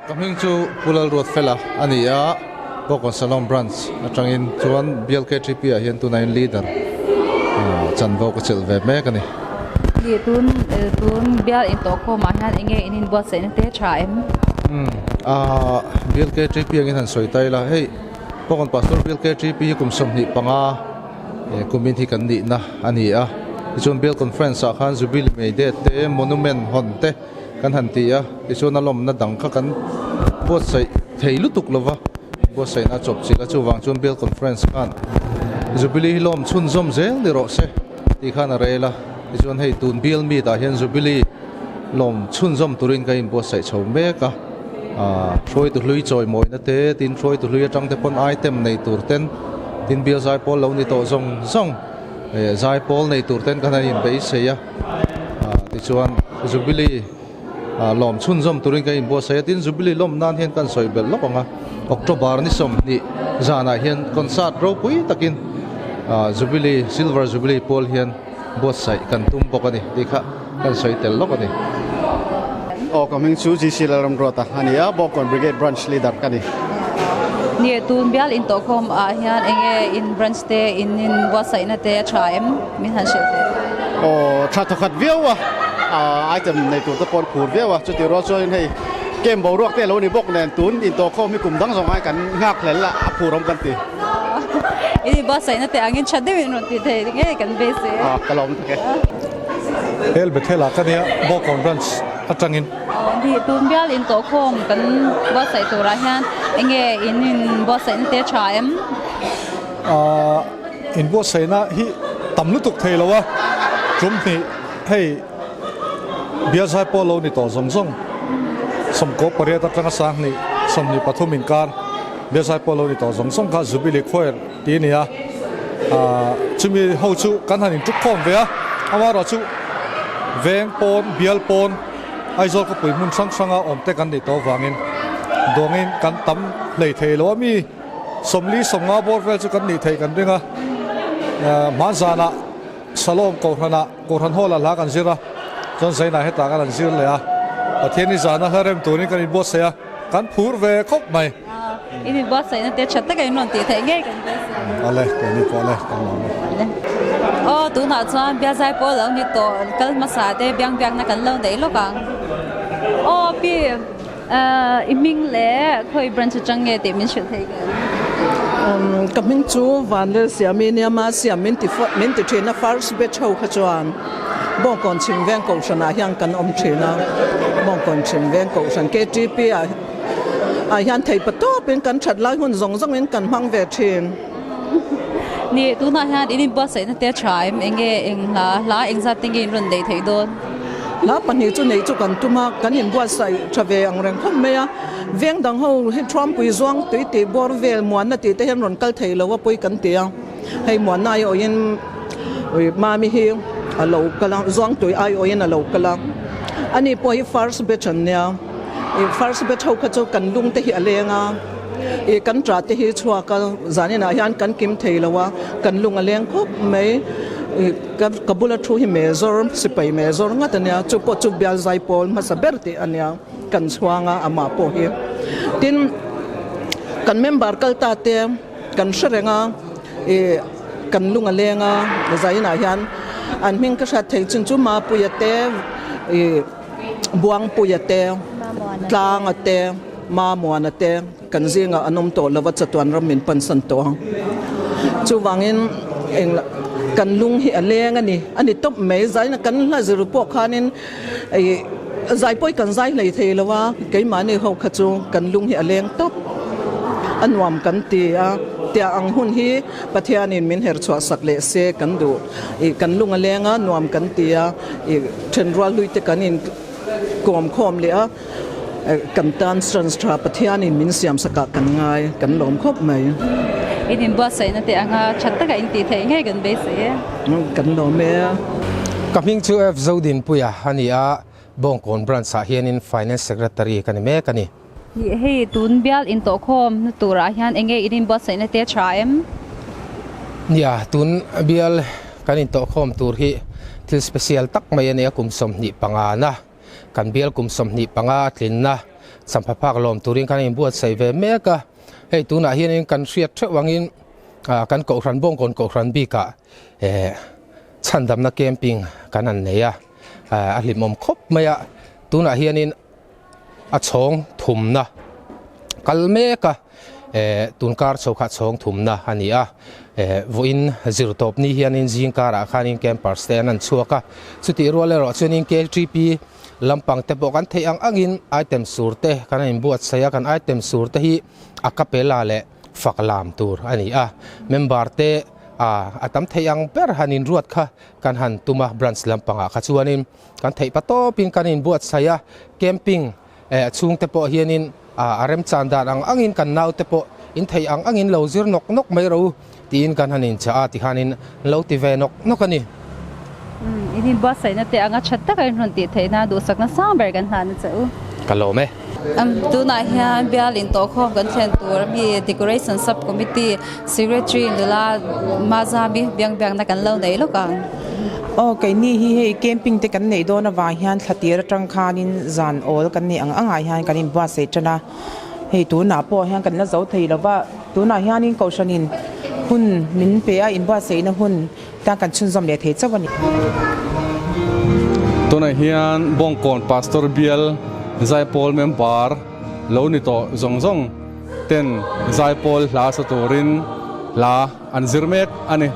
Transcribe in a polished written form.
Coming to Pulal Road fella ania Bokon Salom branch atangin chuan BLK3P a hian tunain leader chanvo ko chil ve me kani li tun bial in to ko ma han enge inin bo sen te chaim BLK3P angin han soitai la hey Bokon pastor BLK3P kum somni panga kumin hi kan ni na ania ichon bial conference a khan jubil me de te monument honte kan hantia ichon alom na dang kha kan bot sai theilu tuk lova bot sai na chop chila chuwang chon bial conference kan jubilee hilom chun zom zel ni ro se ti khana rela ichon hei tun bial mi ta hian jubilee lom chun zom turin ka in bot sai chho me ka throi tu hlui choi moi na te tin throi tu hlui atang te pon item nei tur ten tin bial zai pol lo ni to zong zong zai pol nei tur ten kana in be se ya ti chuan jubilee lom chun zom turin ka in bo sai tin jubilee lom nan hian kan soi bel lokanga October ni som ni zana hian concert ro pui takin jubilee silver jubilee pol hian bo sai kan tum bokani dikha kan soi tel lokani coming to GC Laram Rota ania Bokon Brigade branch leader kani ni tun bial in to kom a hian enge in branch te in bo sai na te chaim min han shel te tha to khat viawa item nei tur ta pon khur viawa chu ti ro join hei kem bo ruak te lo ni bok nen tun in to khom mi kum dang song ai kan ngak len la phurom kan ti ini bo sai na te angin chade min ti te nge kan be se kalom thake el bethela kania Bokon branch atangin ni tun bial in to kom kan bo sai to ra hian enge in bo sai na te chaim in bo sai na hi tamlu tuk thei lawa chum ni hei bia sai polo ni to zong zong som ko pare ta tanga sang ni som ni pathumin kar bia sai polo ni to zong zong ka jubilee khoer ti ni a chumi ho chu kan hanin tuk khom ve a awara chu veng pon bial pon aizol ko pui mun sang sanga om te kan ni to wangin dongin kan tam lei thei lo mi somli somnga bor vel chu kan ni thei kan ringa ma zana salom ko hana ko han hola la kan zira chon sai na heta kan zir le a pathiani zana harem turin kan bo se a kan phur ve khop mai ini bo sai na te chatta kai non ti thei nge kan be se ale ke ni ko le kan lo tu na chuan bia zai po lo ni to kal ma sa te biang biang na kan lo dei lo kang pi iming le khoi branch chang nge te min shil thei gan coming to vanle siamini ma siamin ti thena first batch ho khachuan Bokon chimveng ko sana hyang kan om thina Bokon chimveng ko san KTP a hian thei pato pen kan that lai hun zong zong in kan mang ve thin ni tu na hian ini bo sai na te chaim enge eng la eng za ting in run dei thei don la pan hi chu nei chu kan tuma kan in bo sai thave ang reng khom me a veng dang ho hi Trump pui zuang tui ti bor vel muan na ti te hian ron kal thei lo wa pui kan tia hei muan na yo in ma mi hi alo kala zuang tui ai o in alo kala ani poi first batch an nia first batch ho kha chu kan lung te hi alenga kan tra te hi chua ka zani na hian kan kim thei lawa kan lung aleng khop mai kabula thu hi mezor sipai mezor nga tania chu po chu bial zai pol ma saberti ania kan chuanga ama po hi tin kan member kalta te kan shrenga kan lung alenga zai na hian an ming ka sha thei chun chu ma pu ya te buang pu ya te tlang ate ma muan ate kan zinga anom to lawa chatuan ramin pansan to chu wangin eng kan lung hi aleng ani top me zai na kan la ziru po khanin zai poi kan zai lei thei lawa ke mani ho khachu kan lung hi aleng top anwam kan ti a tia ang hun hi pathianin min her chwa sakle se kan du kan lung alenga nuam kan tia thenral lui te kanin kom khom le a kan tan transtra pathianin min siam saka kan ngai kan lom khop mai ini bo sai na te anga chatta kai ti thei nge gan be se kan lo me coming to F Zodin puya hania Bokon branch sa hian in finance secretary kan me kani ni hei tun bial in to khom na tura hian enge in bo sai na te chaim nia tun bial kan in to khom tur hi thil special tak mai ania kum som ni panga na kan bial kum som ni panga tlin na สัมภาระลมตุริงกันอินบวชใส่เวเมกะให้ตัวน่ะเฮียนกันเสียดเทวังอินกันเกาะรันบงกันเกาะรันบีกะฉันดำนักเกมปิ้งกันนั่นเนี่ยอลิมอมคบไม่อะตัวน่ะเฮียนอาชงถุมนะกัลเมกะตุนการโชกัดชงถุมนะอันนี้วินจิรตบนี่เฮียนจิงการอาคารินแคมปัสเตนันชัวกะสุดที่รัวเลยรอชนินเกลทรีปีลำปังเตปกันเทียงอังอินไอเทมสูร์เตกันอินบวชเสียกันไอเทมสูร์เตฮีอักเปลาเลฟักลามตูร์อันนี้เมมบาร์เตอาตมเทียงเปอร์ฮันินรวดค่ะกันหันตุมาบรันส์ลำปังขจวนินกันเทียปโตปินกันอินบวชเสียแคมปิ้งช่วงเตปเฮียนินอาร์มจันดารังอังอินกันนาวเตปอินเทียงอังอินเลวซิร์นกไม่รู้ตีนกันหันินจะที่หันินเลวที่เวนกกันนี่ini buat saya nanti angkat chatta kan nanti thei na do sakna sang ber kan han chau กันโลไหม tu na hian bialin to khom kan thlen tur mi decoration sub committee secretary ndula mazabi biang na kan lo nei lo kang cái này hi camping te kan nei do na wa hian thatir tang khanin zan ol kan ni anga hian kan in bua se chana hei tu na po hian kan la zo thei lawa tu na hian in kaushanin hun min pe a in bua se na hun ta kan chun zom le thei chawaniตัวไหนเฮียนบงกอนพาสตอร์เบียลไซพอลเมมบาร์แล้วนี่ต่อซงเต้นไซพอลลาสตูรินลาอันซิร์เมกอันนี้